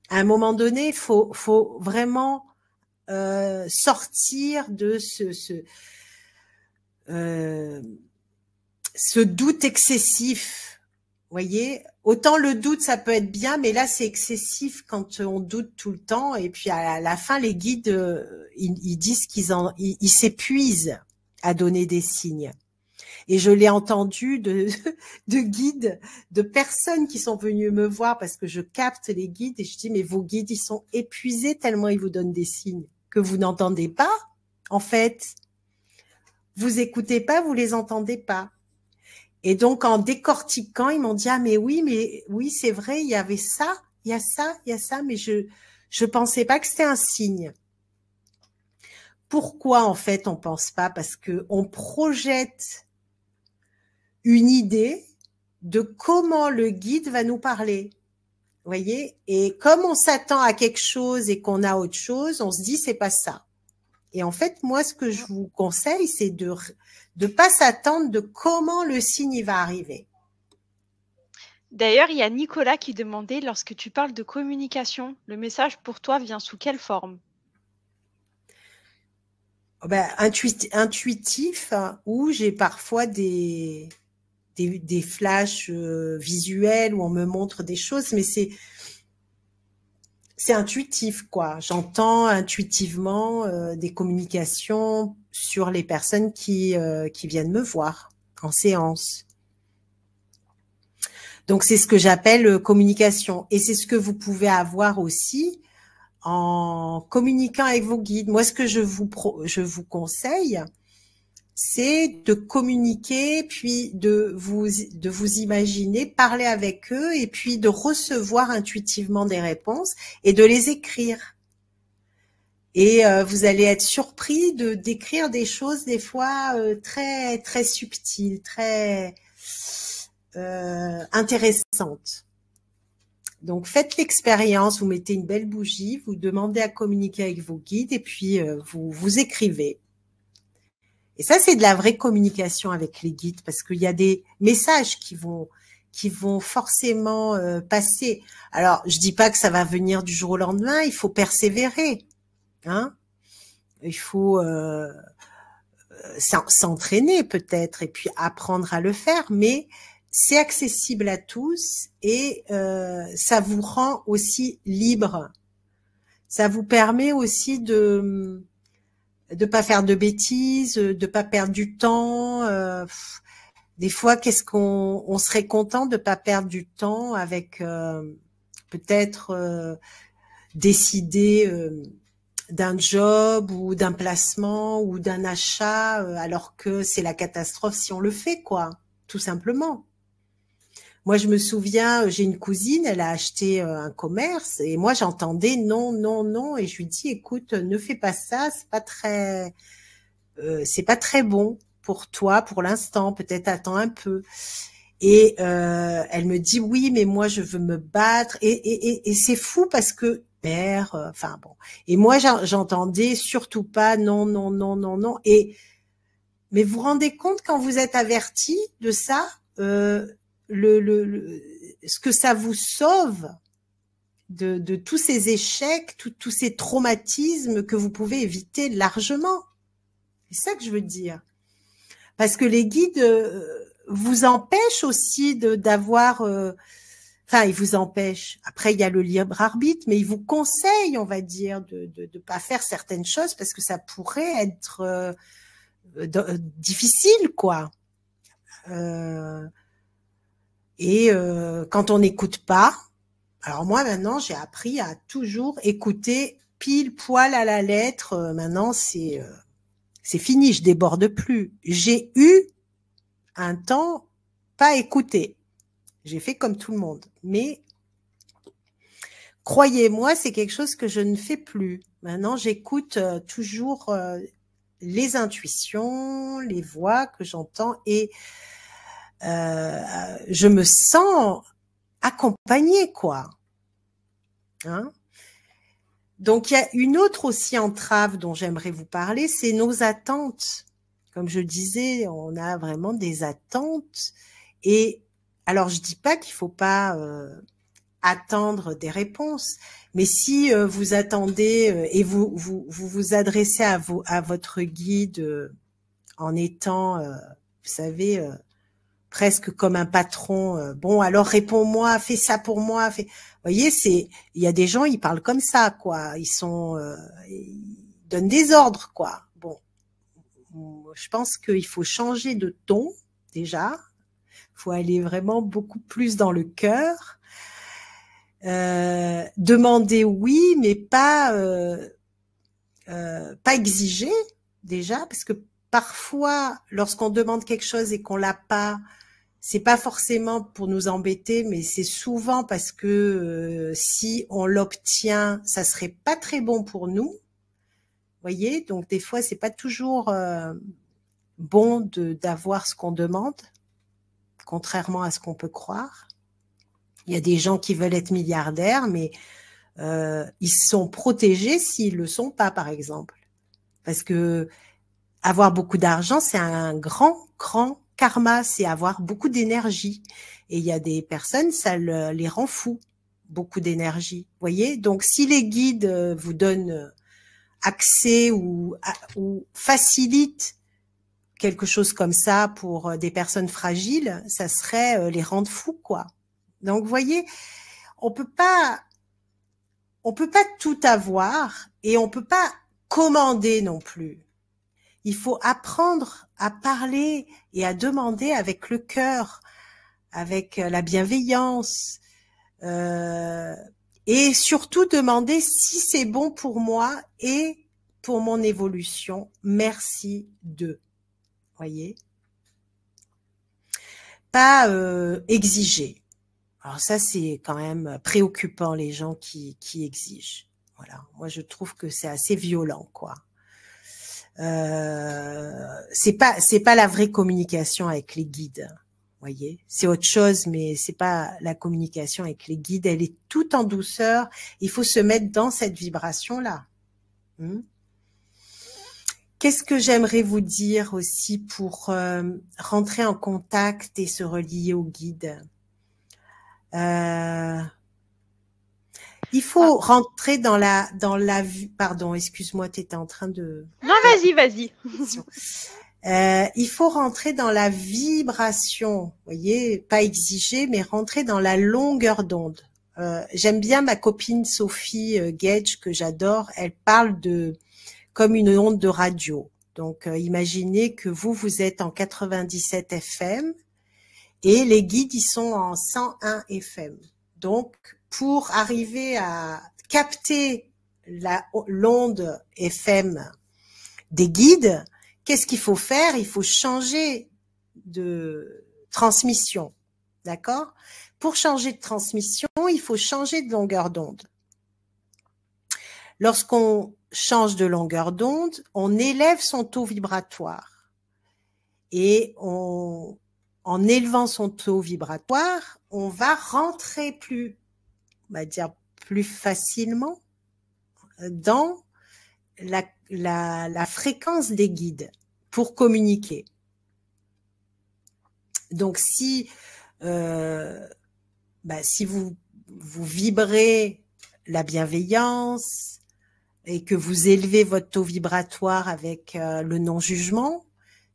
À un moment donné, il faut vraiment sortir de ce doute excessif Voyez, autant le doute, ça peut être bien, mais là, c'est excessif quand on doute tout le temps. Et puis, à la fin, les guides, ils disent ils s'épuisent à donner des signes. Et je l'ai entendu de guides, de personnes qui sont venues me voir parce que je capte les guides et je dis, mais vos guides, ils sont épuisés tellement ils vous donnent des signes que vous n'entendez pas. En fait, vous écoutez pas, vous les entendez pas. Et donc, en décortiquant, ils m'ont dit, ah, mais oui, c'est vrai, il y avait ça, il y a ça, il y a ça, mais je pensais pas que c'était un signe. Pourquoi, en fait, on pense pas? Parce que on projette une idée de comment le guide va nous parler. Vous voyez? Et comme on s'attend à quelque chose et qu'on a autre chose, on se dit, c'est pas ça. Et en fait, moi, ce que je vous conseille, c'est de pas s'attendre de comment le signe il va arriver. D'ailleurs, il y a Nicolas qui demandait, lorsque tu parles de communication, le message pour toi vient sous quelle forme? Ben, intuitif, où j'ai parfois des flashs visuels où on me montre des choses, mais c'est intuitif, quoi. J'entends intuitivement des communications sur les personnes qui viennent me voir en séance. Donc, c'est ce que j'appelle communication. Et c'est ce que vous pouvez avoir aussi en communiquant avec vos guides. Moi, ce que je vous conseille, c'est de communiquer, puis de vous imaginer, parler avec eux, et puis de recevoir intuitivement des réponses et de les écrire. Et vous allez être surpris d'écrire des choses des fois très très subtiles, très intéressantes. Donc faites l'expérience, vous mettez une belle bougie, vous demandez à communiquer avec vos guides et puis vous écrivez. Et ça, c'est de la vraie communication avec les guides parce qu'il y a des messages qui vont forcément passer. Alors, je dis pas que ça va venir du jour au lendemain, il faut persévérer. Hein, il faut s'entraîner peut-être et puis apprendre à le faire, mais c'est accessible à tous et ça vous rend aussi libre. Ça vous permet aussi de pas faire de bêtises, de pas perdre du temps. Des fois, qu'est-ce on serait content de pas perdre du temps avec peut-être décider d'un job ou d'un placement ou d'un achat alors que c'est la catastrophe si on le fait, quoi, tout simplement. Moi, je me souviens, j'ai une cousine, elle a acheté un commerce et moi, j'entendais non, non, non et je lui dis, écoute, ne fais pas ça, c'est pas très bon pour toi pour l'instant, peut-être attends un peu. Et elle me dit, oui, mais moi, je veux me battre et c'est fou parce que père, enfin bon. Et moi, j'entendais surtout pas non, non, non, non, non. Mais vous vous rendez compte quand vous êtes averti de ça, ce que ça vous sauve de tous ces échecs, tous ces traumatismes que vous pouvez éviter largement. C'est ça que je veux dire. Parce que les guides vous empêchent aussi d'avoir... Enfin, ils vous empêchent. Après, il y a le libre arbitre, mais ils vous conseillent, on va dire, de pas faire certaines choses parce que ça pourrait être difficile, quoi. Quand on n'écoute pas, alors moi maintenant j'ai appris à toujours écouter pile poil à la lettre. Maintenant c'est fini, je déborde plus. J'ai eu un temps pas écouté. J'ai fait comme tout le monde, mais croyez-moi, c'est quelque chose que je ne fais plus. Maintenant, j'écoute toujours les intuitions, les voix que j'entends et je me sens accompagnée, quoi. Hein? Donc, il y a une autre aussi entrave dont j'aimerais vous parler, c'est nos attentes. Comme je disais, on a vraiment des attentes. Et alors, je dis pas qu'il faut pas attendre des réponses, mais si vous attendez et vous adressez à votre guide en étant, vous savez, presque comme un patron. Bon, alors réponds-moi, fais ça pour moi. Vous voyez, il y a des gens, ils parlent comme ça, quoi. Ils donnent des ordres, quoi. Bon, je pense qu'il faut changer de ton déjà. Il faut aller vraiment beaucoup plus dans le cœur. Demander oui, mais pas exiger déjà, parce que parfois, lorsqu'on demande quelque chose et qu'on l'a pas, c'est pas forcément pour nous embêter, mais c'est souvent parce que si on l'obtient, ça serait pas très bon pour nous. Voyez, donc des fois, c'est pas toujours bon d'avoir ce qu'on demande, contrairement à ce qu'on peut croire. Il y a des gens qui veulent être milliardaires, mais ils sont protégés s'ils le sont pas, par exemple. Parce que avoir beaucoup d'argent, c'est un grand karma, c'est avoir beaucoup d'énergie. Et il y a des personnes, ça les rend fous, beaucoup d'énergie. Voyez, donc si les guides vous donnent accès ou facilitent quelque chose comme ça pour des personnes fragiles, ça serait les rendre fous, quoi. Donc, vous voyez, on peut pas tout avoir et on peut pas commander non plus. Il faut apprendre à parler et à demander avec le cœur, avec la bienveillance, et surtout demander si c'est bon pour moi et pour mon évolution. Merci de. Voyez, pas exiger. Alors ça, c'est quand même préoccupant, les gens qui exigent. Voilà, moi je trouve que c'est assez violent, quoi. C'est pas la vraie communication avec les guides. Voyez, c'est autre chose, mais c'est pas la communication avec les guides. Elle est tout en douceur. Il faut se mettre dans cette vibration-là. Qu'est-ce que j'aimerais vous dire aussi pour rentrer en contact et se relier au guide? Il faut rentrer dans la pardon, excuse-moi, tu étais en train de... Non, vas-y. Il faut rentrer dans la vibration, voyez, pas exiger, mais rentrer dans la longueur d'onde. J'aime bien ma copine Sophie Gage, que j'adore, elle parle comme une onde de radio. Donc, imaginez que vous êtes en 97 FM et les guides, ils sont en 101 FM. Donc, pour arriver à capter l'onde FM des guides, qu'est-ce qu'il faut faire? Il faut changer de transmission, d'accord? Pour changer de transmission, il faut changer de longueur d'onde. Lorsqu'on change de longueur d'onde, on élève son taux vibratoire. Et en élevant son taux vibratoire, on va rentrer on va dire plus facilement dans la fréquence des guides pour communiquer. Donc si vous vibrez la bienveillance et que vous élevez votre taux vibratoire avec le non-jugement,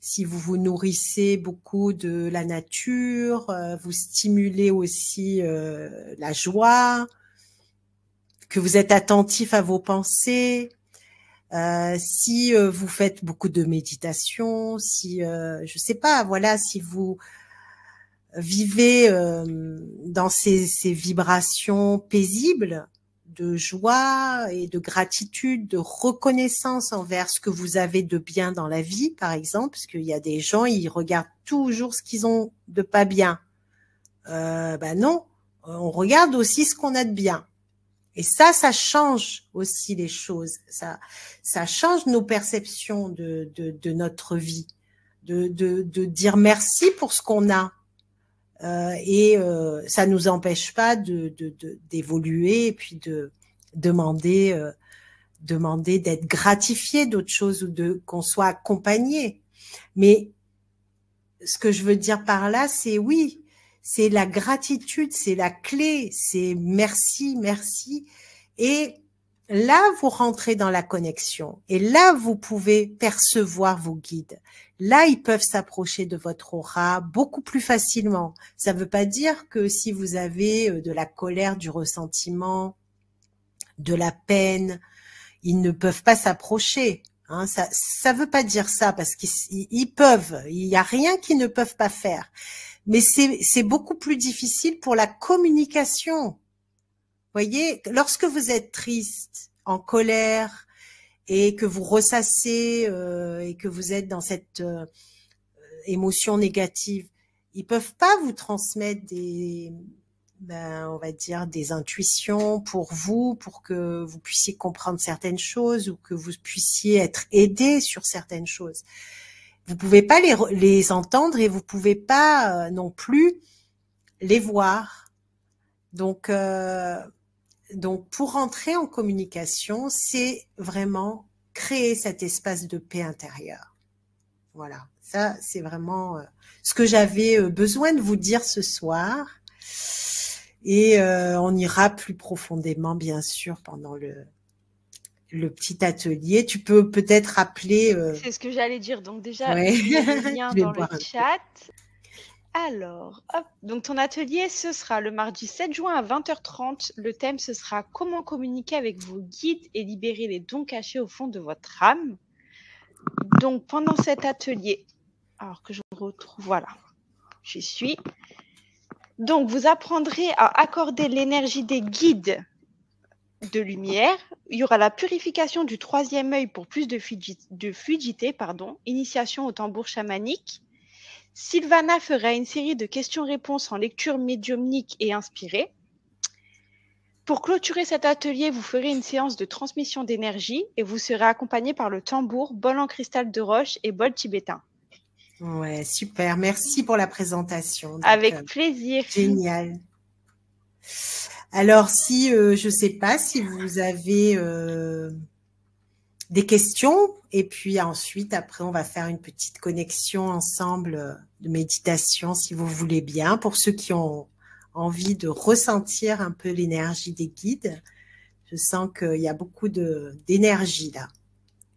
si vous vous nourrissez beaucoup de la nature, vous stimulez aussi la joie, que vous êtes attentif à vos pensées, si vous faites beaucoup de méditation, si je sais pas, voilà, si vous vivez dans ces vibrations paisibles de joie et de gratitude, de reconnaissance envers ce que vous avez de bien dans la vie, par exemple, parce qu'il y a des gens, ils regardent toujours ce qu'ils ont de pas bien. Non, on regarde aussi ce qu'on a de bien. Et ça change aussi les choses. Ça change nos perceptions de notre vie, de dire merci pour ce qu'on a. Et ça nous empêche pas d'évoluer et puis de demander d'être gratifié d'autres choses ou qu'on soit accompagné. Mais ce que je veux dire par là, c'est oui, c'est la gratitude, c'est la clé, c'est merci. Et là, vous rentrez dans la connexion et là, vous pouvez percevoir vos guides. Là, ils peuvent s'approcher de votre aura beaucoup plus facilement. Ça ne veut pas dire que si vous avez de la colère, du ressentiment, de la peine, ils ne peuvent pas s'approcher. Hein, ça veut pas dire ça parce qu'ils peuvent. Il n'y a rien qu'ils ne peuvent pas faire. Mais c'est beaucoup plus difficile pour la communication. Voyez, lorsque vous êtes triste, en colère, et que vous ressassez et que vous êtes dans cette émotion négative, ils peuvent pas vous transmettre on va dire des intuitions pour vous, pour que vous puissiez comprendre certaines choses ou que vous puissiez être aidé sur certaines choses. Vous pouvez pas les entendre et vous pouvez pas non plus les voir. Donc, pour entrer en communication, c'est vraiment créer cet espace de paix intérieure. Voilà, ça c'est vraiment ce que j'avais besoin de vous dire ce soir. Et on ira plus profondément, bien sûr, pendant le petit atelier. Tu peux peut-être rappeler... C'est ce que j'allais dire. Donc déjà, ouais. je mets le lien Je vais dans le boire un peu. chat. Alors, hop. Donc ton atelier, ce sera le mardi 7 juin à 20h30. Le thème, ce sera comment communiquer avec vos guides et libérer les dons cachés au fond de votre âme. Donc pendant cet atelier, alors que je retrouve, voilà, j'y suis. Donc vous apprendrez à accorder l'énergie des guides de lumière. Il y aura la purification du troisième œil pour plus de fluidité, initiation au tambour chamanique. Sylvana fera une série de questions-réponses en lecture médiumnique et inspirée. Pour clôturer cet atelier, vous ferez une séance de transmission d'énergie et vous serez accompagné par le tambour, bol en cristal de roche et bol tibétain. Ouais, super. Merci pour la présentation. Donc, avec plaisir. Génial. Alors, si je sais pas si vous avez des questions, et puis ensuite, après, on va faire une petite connexion ensemble de méditation, si vous voulez bien, pour ceux qui ont envie de ressentir un peu l'énergie des guides. Je sens qu'il y a beaucoup d'énergie là.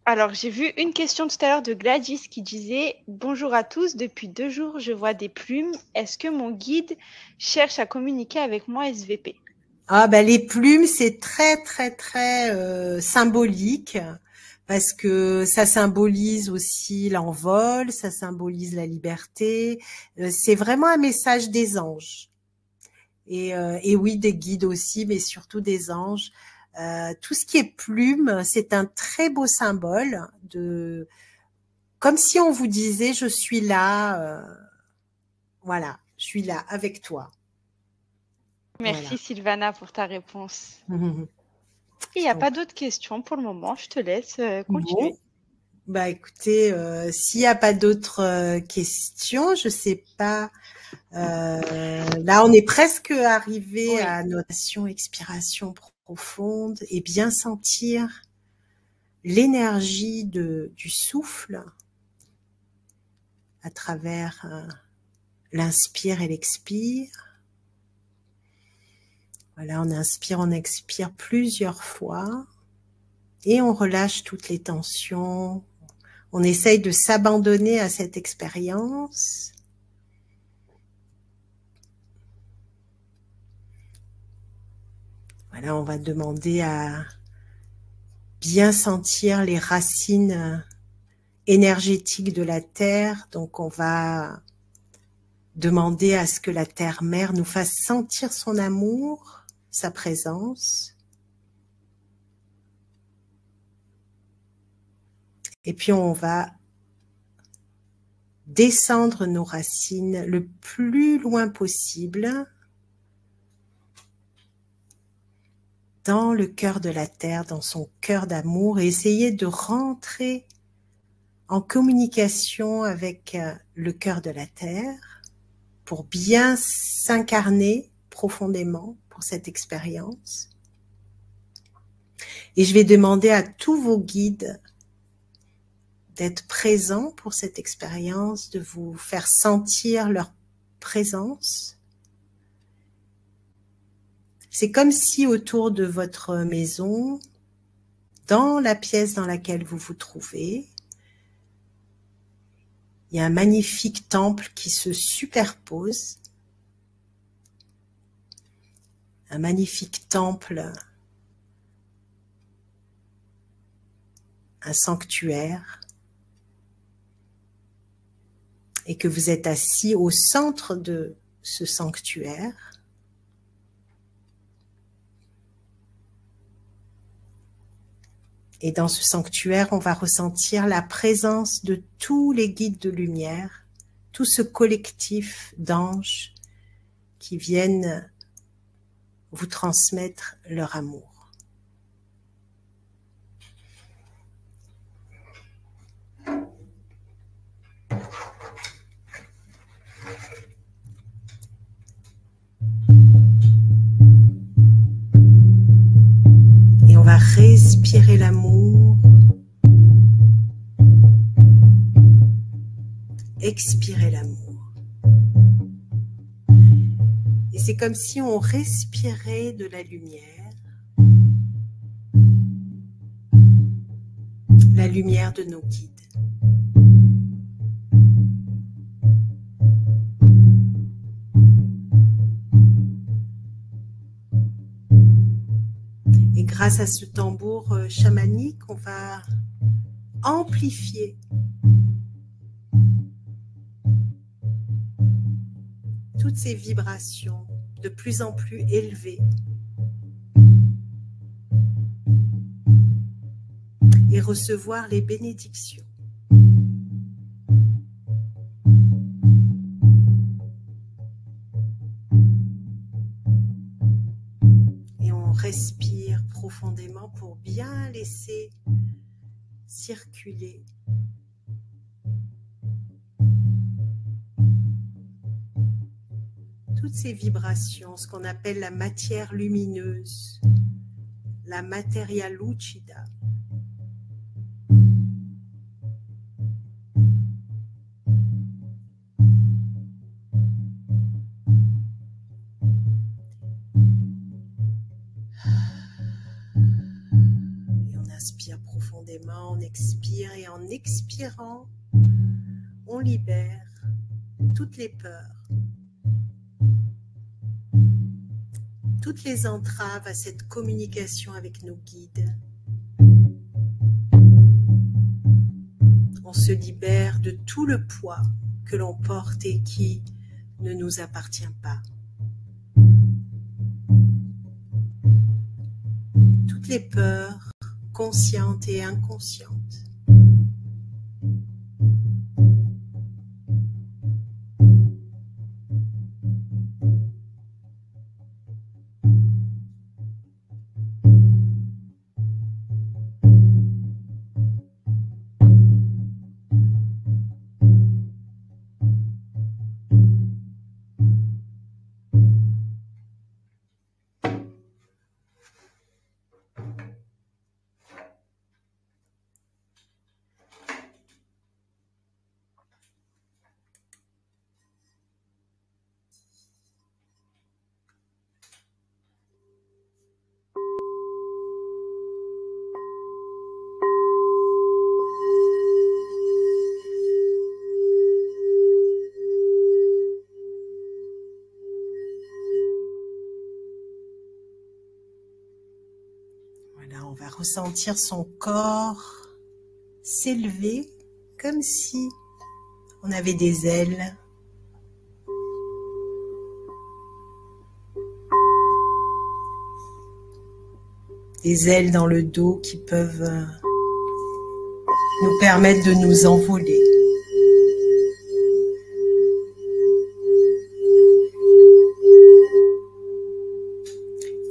Alors, j'ai vu une question tout à l'heure de Gladys qui disait « Bonjour à tous, depuis 2 jours, je vois des plumes. Est-ce que mon guide cherche à communiquer avec moi SVP ?» Ah ben les plumes, c'est très très très symbolique parce que ça symbolise aussi l'envol, ça symbolise la liberté. C'est vraiment un message des anges. Et oui, des guides aussi, mais surtout des anges. Tout ce qui est plume, c'est un très beau symbole de, comme si on vous disait, je suis là, voilà, je suis là avec toi. Merci voilà. Sylvana pour ta réponse. Il n'y a pas d'autres questions pour le moment, je te laisse continuer. Bon. Bah écoutez, s'il n'y a pas d'autres questions, je sais pas. Là, on est presque arrivé à notation, expiration profonde et bien sentir l'énergie du souffle à travers l'inspire et l'expire. Voilà, on inspire, on expire plusieurs fois et on relâche toutes les tensions. On essaye de s'abandonner à cette expérience. Voilà, on va demander à bien sentir les racines énergétiques de la terre. Donc, on va demander à ce que la terre-mère nous fasse sentir son amour, sa présence. Et puis, on va descendre nos racines le plus loin possible dans le cœur de la terre, dans son cœur d'amour, et essayer de rentrer en communication avec le cœur de la terre pour bien s'incarner profondément pour cette expérience. Et je vais demander à tous vos guides d'être présents pour cette expérience, de vous faire sentir leur présence. C'est comme si autour de votre maison, dans la pièce dans laquelle vous vous trouvez, il y a un magnifique temple qui se superpose. Un magnifique temple, un sanctuaire, et que vous êtes assis au centre de ce sanctuaire. Et dans ce sanctuaire, on va ressentir la présence de tous les guides de lumière, tout ce collectif d'anges qui viennent vous transmettre leur amour. Et on va respirer l'amour, expirer l'amour. Et c'est comme si on respirait de la lumière de nos guides. Et grâce à ce tambour chamanique, on va amplifier toutes ces vibrations de plus en plus élevées et recevoir les bénédictions. Et on respire profondément pour bien laisser circuler toutes ces vibrations, ce qu'on appelle la matière lumineuse, la materia lucida. Et on inspire profondément, on expire, et en expirant, on libère toutes les peurs, toutes les entraves à cette communication avec nos guides. On se libère de tout le poids que l'on porte et qui ne nous appartient pas. Toutes les peurs conscientes et inconscientes. On va ressentir son corps s'élever comme si on avait des ailes. Des ailes dans le dos qui peuvent nous permettre de nous envoler.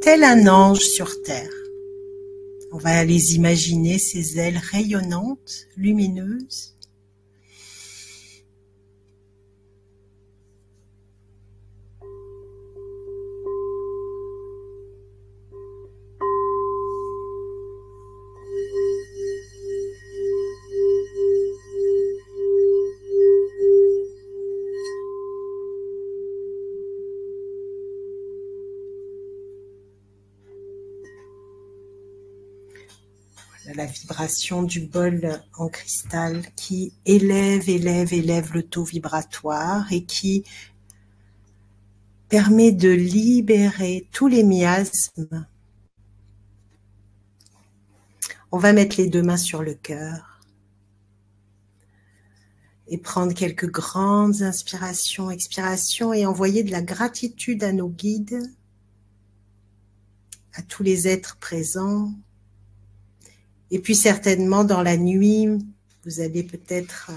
Tel un ange sur terre. On va les imaginer, ces ailes rayonnantes, lumineuses. vibration du bol en cristal qui élève, élève, élève le taux vibratoire et qui permet de libérer tous les miasmes. On va mettre les deux mains sur le cœur et prendre quelques grandes inspirations, expirations et envoyer de la gratitude à nos guides, à tous les êtres présents. Et puis certainement dans la nuit, vous allez peut-être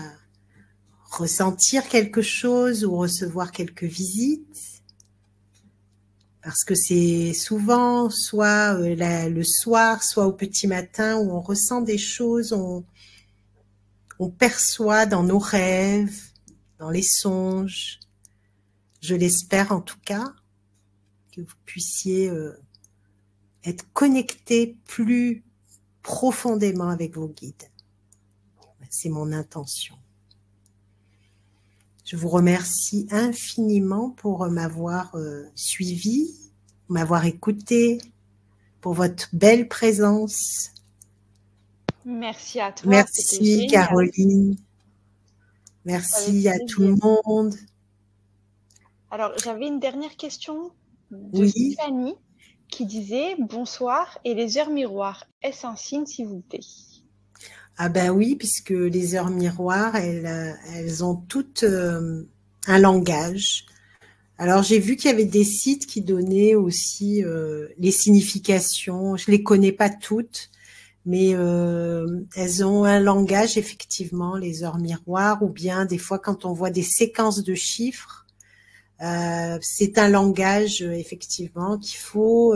ressentir quelque chose ou recevoir quelques visites. Parce que c'est souvent soit le soir, soit au petit matin où on ressent des choses, on perçoit dans nos rêves, dans les songes. Je l'espère en tout cas, que vous puissiez être connectés plus profondément avec vos guides. C'est mon intention. Je vous remercie infiniment pour m'avoir suivi, m'avoir écouté, pour votre belle présence. Merci à toi. Merci Caroline. Merci à tout le monde. Alors, j'avais une dernière question de Oui. Stéphanie qui disait « Bonsoir, et les heures miroirs, est-ce un signe s'il vous plaît ?» Ah ben oui, puisque les heures miroirs, elles ont toutes un langage. Alors, j'ai vu qu'il y avait des sites qui donnaient aussi les significations. Je les connais pas toutes, mais elles ont un langage, effectivement, les heures miroirs, ou bien des fois, quand on voit des séquences de chiffres, c'est un langage, effectivement, qu'il faut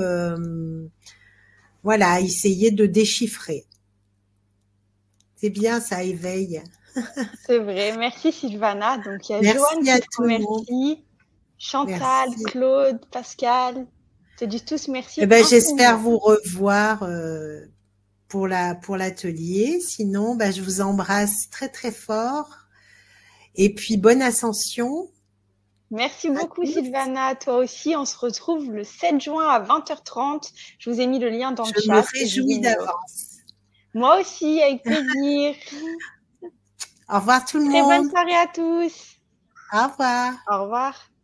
voilà, essayer de déchiffrer. C'est bien, ça éveille. C'est vrai. Merci Sylvana. Donc, il y a Merci Joanne à qui te tout le monde. remercie, Chantal, Merci. Claude, Pascal. Je te dis tous merci. Eh ben, j'espère vous revoir pour l'atelier. Sinon, je vous embrasse très très fort. Et puis, bonne ascension. Merci beaucoup Sylvana, toi aussi. On se retrouve le 7 juin à 20h30. Je vous ai mis le lien dans le chat. Je me réjouis d'avance. Moi aussi, avec plaisir. Au revoir tout le monde. Très bonne soirée à tous. Au revoir. Au revoir.